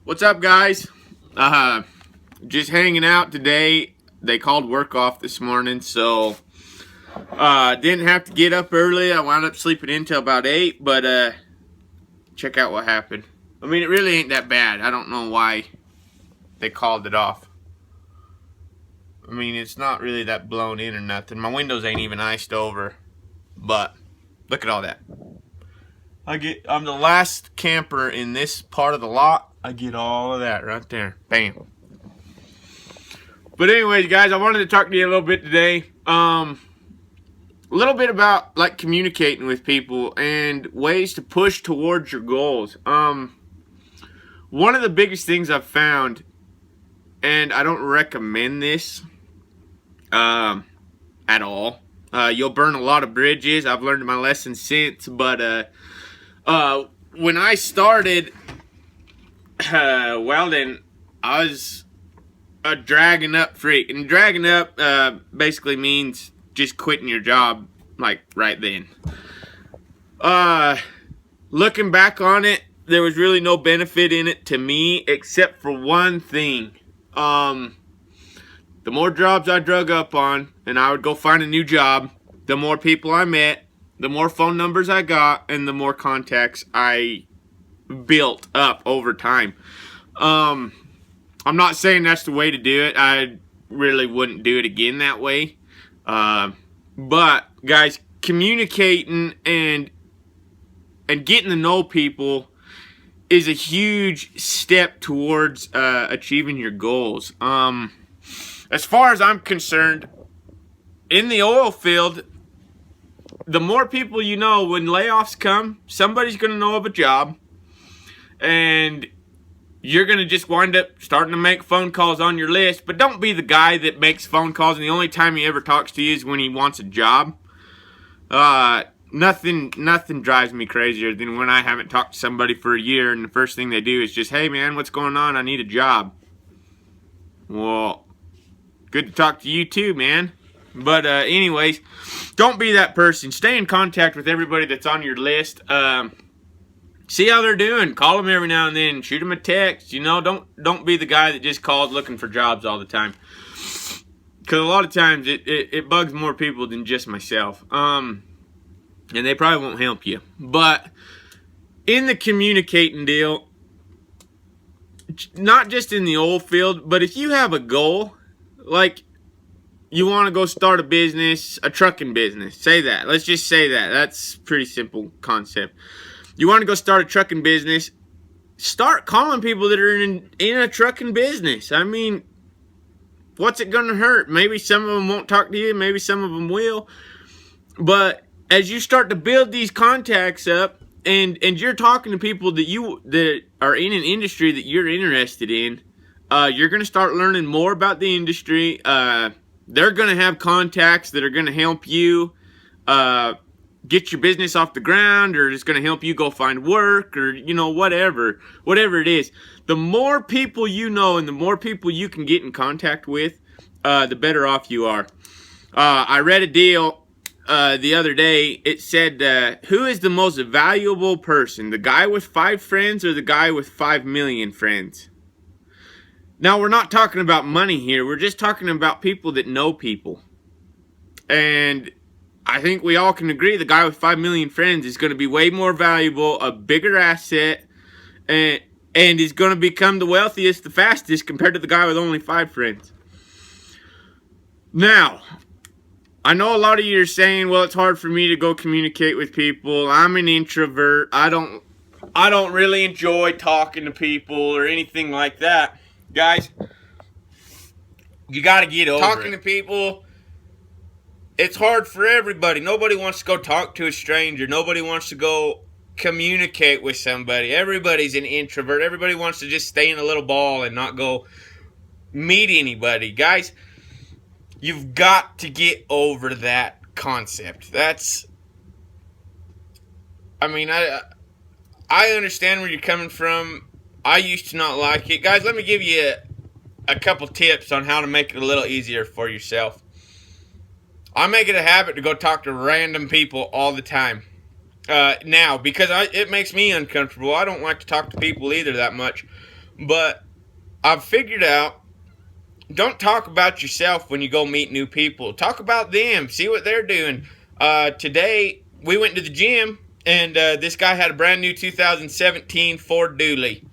What's up, guys? Just hanging out today. They called work off this morning, so didn't have to get up early. I wound up sleeping in till about 8, but check out what happened. I mean, it really ain't that bad. I don't know why they called it off. I mean, it's not really that blown in or nothing. My windows ain't even iced over, but look at all that. I'm the last camper in this part of the lot. I get all of that right there. Bam. But anyways, guys, I wanted to talk to you a little bit today. A little bit about like communicating with people and ways to push towards your goals. One of the biggest things I've found, and I don't recommend this at all. You'll burn a lot of bridges. I've learned my lesson since, but when I started welding, I was a dragging up freak. And dragging up basically means just quitting your job, like, right then. Looking back on it, there was really no benefit in it to me, except for one thing. The more jobs I drug up on, and I would go find a new job, the more people I met, the more phone numbers I got, and the more contacts I built up over time. I'm not saying that's the way to do it. I really wouldn't do it again that way. But guys, communicating and getting to know people is a huge step towards achieving your goals. As far as I'm concerned, in the oil field, the more people you know, when layoffs come, somebody's going to know of a job, and you're going to just wind up starting to make phone calls on your list. But don't be the guy that makes phone calls and the only time he ever talks to you is when he wants a job. Nothing drives me crazier than when I haven't talked to somebody for a year and the first thing they do is just, hey man, what's going on? I need a job. Well, good to talk to you too, man. But anyways, don't be that person. Stay in contact with everybody that's on your list. See how they're doing. Call them every now and then. Shoot them a text. You know, don't be the guy that just calls looking for jobs all the time. Because a lot of times it bugs more people than just myself. And they probably won't help you. But in the communicating deal, not just in the oil field, but if you have a goal, like you want to go start a business, a trucking business. Say that. Let's just say that. That's a pretty simple concept. You want to go start a trucking business, start calling people that are in a trucking business. I mean, what's it going to hurt? Maybe some of them won't talk to you. Maybe some of them will. But as you start to build these contacts up and you're talking to people that are in an industry that you're interested in, you're going to start learning more about the industry. They're going to have contacts that are going to help you get your business off the ground, or it's going to help you go find work, or, you know, whatever it is. The more people you know and the more people you can get in contact with, the better off you are. I read a deal the other day. It said, who is the most valuable person, the guy with 5 friends or the guy with 5 million friends? Now, we're not talking about money here. We're just talking about people that know people. And I think we all can agree the guy with 5 million friends is going to be way more valuable, a bigger asset, and is going to become the wealthiest the fastest compared to the guy with only 5 friends. Now, I know a lot of you are saying, well, it's hard for me to go communicate with people. I'm an introvert. I don't really enjoy talking to people or anything like that. Guys, you got to get over it. Talking to people, it's hard for everybody. Nobody wants to go talk to a stranger. Nobody wants to go communicate with somebody. Everybody's an introvert. Everybody wants to just stay in a little ball and not go meet anybody. Guys, you've got to get over that concept. I understand where you're coming from. I used to not like it. Guys, let me give you a couple tips on how to make it a little easier for yourself. I make it a habit to go talk to random people all the time. Now, because it makes me uncomfortable. I don't like to talk to people either that much. But I've figured out, don't talk about yourself when you go meet new people. Talk about them. See what they're doing. Today, we went to the gym, and this guy had a brand new 2017 Ford Dually.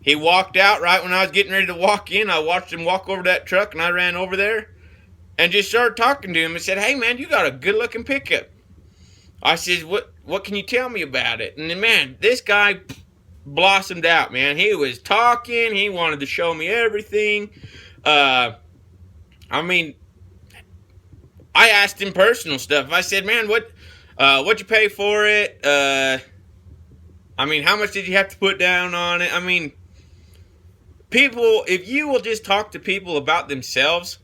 He walked out right when I was getting ready to walk in. I watched him walk over to that truck, and I ran over there and just started talking to him and said, "Hey, man, you got a good-looking pickup." I said, what can you tell me about it? And then, man, this guy blossomed out, man. He was talking. He wanted to show me everything. I mean, I asked him personal stuff. I said, "Man, what'd you pay for it? I mean, how much did you have to put down on it?" I mean, people, if you will just talk to people about themselves,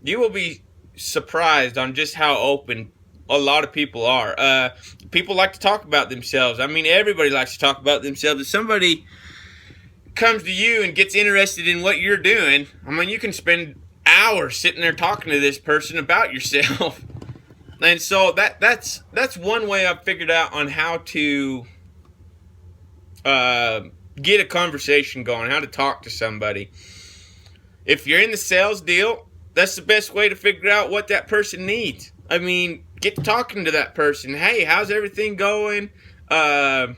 you will be surprised on just how open a lot of people are. People like to talk about themselves. I mean, everybody likes to talk about themselves. If somebody comes to you and gets interested in what you're doing, I mean, you can spend hours sitting there talking to this person about yourself. And so that's one way I've figured out on how to get a conversation going, how to talk to somebody. If you're in the sales deal, that's the best way to figure out what that person needs. I mean, get talking to that person. Hey, how's everything going? And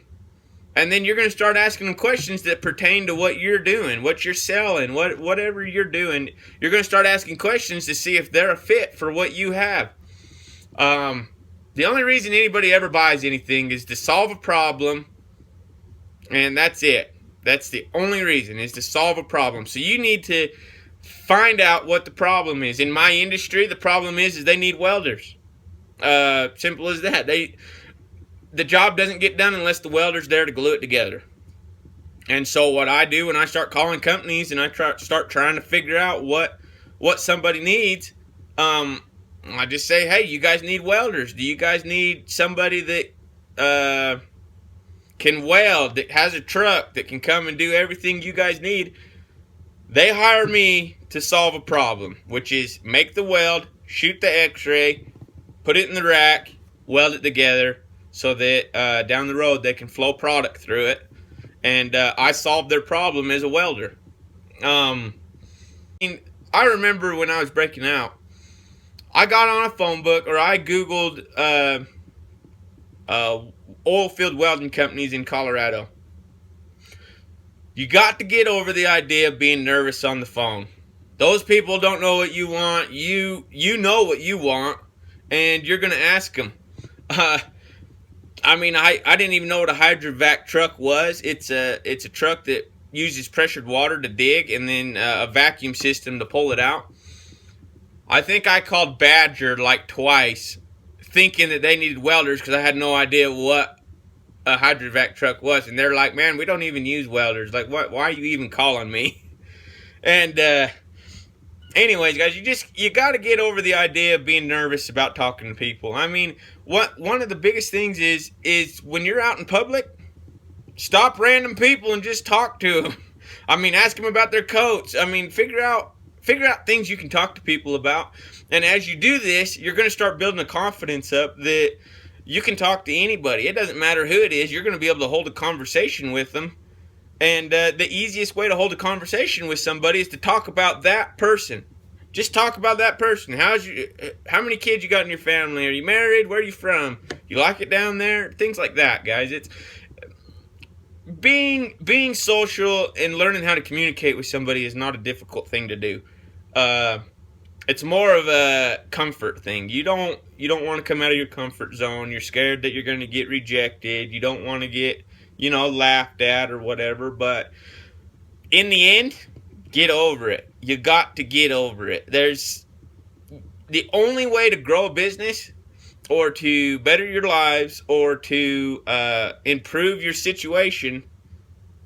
then you're going to start asking them questions that pertain to what you're doing, what you're selling, whatever you're doing. You're going to start asking questions to see if they're a fit for what you have. The only reason anybody ever buys anything is to solve a problem, and that's it. That's the only reason, is to solve a problem. So you need to find out what the problem is. In my industry, the problem is they need welders. Simple as that. The job doesn't get done unless the welder's there to glue it together. And so what I do when I start calling companies and I start trying to figure out what somebody needs, I just say, "Hey, you guys need welders. Do you guys need somebody that can weld, that has a truck, that can come and do everything you guys need?" They hire me to solve a problem, which is make the weld, shoot the x-ray, put it in the rack, weld it together so that down the road they can flow product through it. And I solved their problem as a welder. I remember when I was breaking out, I got on a phone book, or I Googled oil field welding companies in Colorado. You got to get over the idea of being nervous on the phone. Those people don't know what you want. You know what you want, and you're going to ask them. I mean, I didn't even know what a hydrovac truck was. It's a truck that uses pressured water to dig, and then a vacuum system to pull it out. I think I called Badger like twice, thinking that they needed welders because I had no idea what a hydrovac truck was. And they're like, "Man, we don't even use welders. Like, why are you even calling me?" And anyways, guys, you got to get over the idea of being nervous about talking to people. I mean, one of the biggest things is when you're out in public, stop random people and just talk to them. I mean, ask them about their coats. I mean, figure out things you can talk to people about. And as you do this, you're going to start building a confidence up that you can talk to anybody. It doesn't matter who it is. You're going to be able to hold a conversation with them. And the easiest way to hold a conversation with somebody is to talk about that person. Just talk about that person. How many kids you got in your family? Are you married? Where are you from? You like it down there? Things like that, guys. It's being social and learning how to communicate with somebody is not a difficult thing to do. It's more of a comfort thing. You don't want to come out of your comfort zone. You're scared that you're going to get rejected. You don't want to get, laughed at or whatever. But in the end, get over it. You got to get over it. There's the only way to grow a business or to better your lives or to improve your situation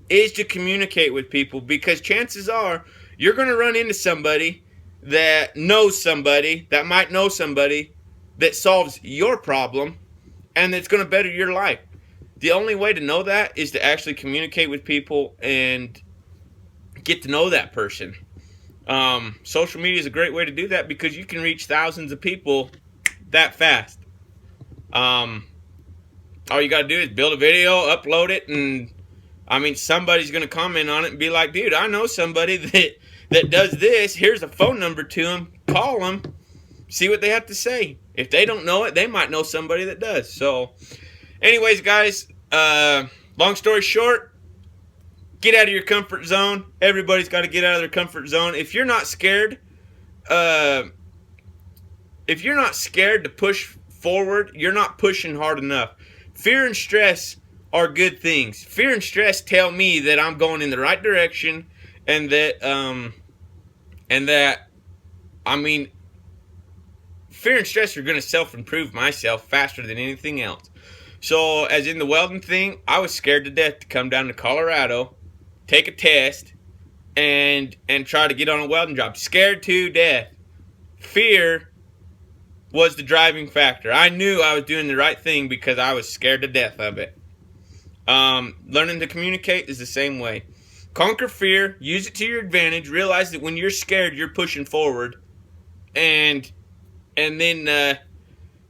is to communicate with people, because chances are you're going to run into somebody that knows somebody that might know somebody that solves your problem and that's going to better your life. The only way to know that is to actually communicate with people and get to know that person. Social media is a great way to do that because you can reach thousands of people that fast. All you got to do is build a video, upload it, and I mean, somebody's going to comment on it and be like, dude, I know somebody that does this. Here's a phone number to them. Call them. See what they have to say. If they don't know it, they might know somebody that does. So, anyways, guys, long story short, get out of your comfort zone. Everybody's got to get out of their comfort zone. If you're not scared, to push forward, you're not pushing hard enough. Fear and stress are good things. Fear and stress tell me that I'm going in the right direction, and that I mean, fear and stress are going to self-improve myself faster than anything else. So, as in the welding thing, I was scared to death to come down to Colorado, take a test, and try to get on a welding job. Scared to death. Fear was the driving factor. I knew I was doing the right thing because I was scared to death of it. Learning to communicate is the same way. Conquer fear, use it to your advantage, realize that when you're scared, you're pushing forward, and then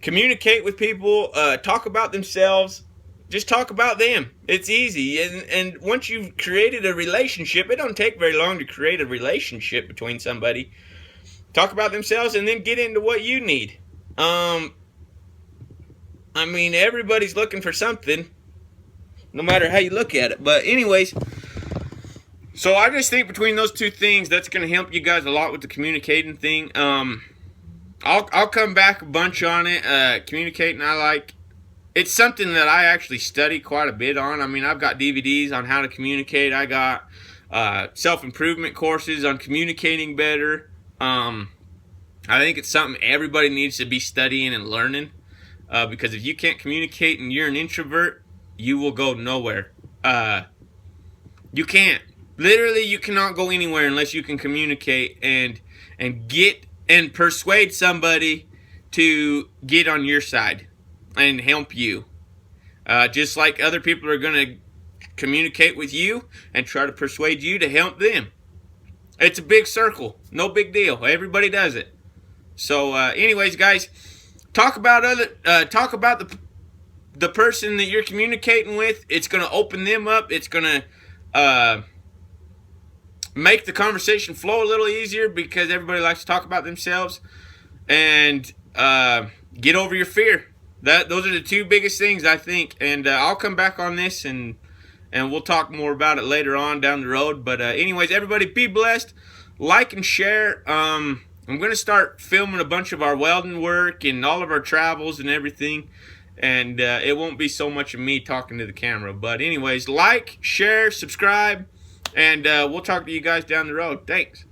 communicate with people, talk about themselves, just talk about them. It's easy, and once you've created a relationship, it don't take very long to create a relationship between somebody. Talk about themselves, and then get into what you need. I mean, everybody's looking for something, no matter how you look at it. But anyways, so I just think between those two things, that's going to help you guys a lot with the communicating thing. I'll come back a bunch on it. Communicating, it's something that I actually study quite a bit on. I mean, I've got DVDs on how to communicate. I got self-improvement courses on communicating better. I think it's something everybody needs to be studying and learning, because if you can't communicate and you're an introvert, you will go nowhere. You can't. Literally, you cannot go anywhere unless you can communicate and get and persuade somebody to get on your side and help you. Just like other people are going to communicate with you and try to persuade you to help them. It's a big circle. No big deal. Everybody does it. So, anyways, guys, talk about the person that you're communicating with. It's going to open them up. It's going to make the conversation flow a little easier because everybody likes to talk about themselves. And get over your fear. Those are the two biggest things, I think. And I'll come back on this and we'll talk more about it later on down the road. But anyways, everybody be blessed. Like and share. I'm going to start filming a bunch of our welding work and all of our travels and everything. And it won't be so much of me talking to the camera. But anyways, like, share, subscribe. And we'll talk to you guys down the road. Thanks.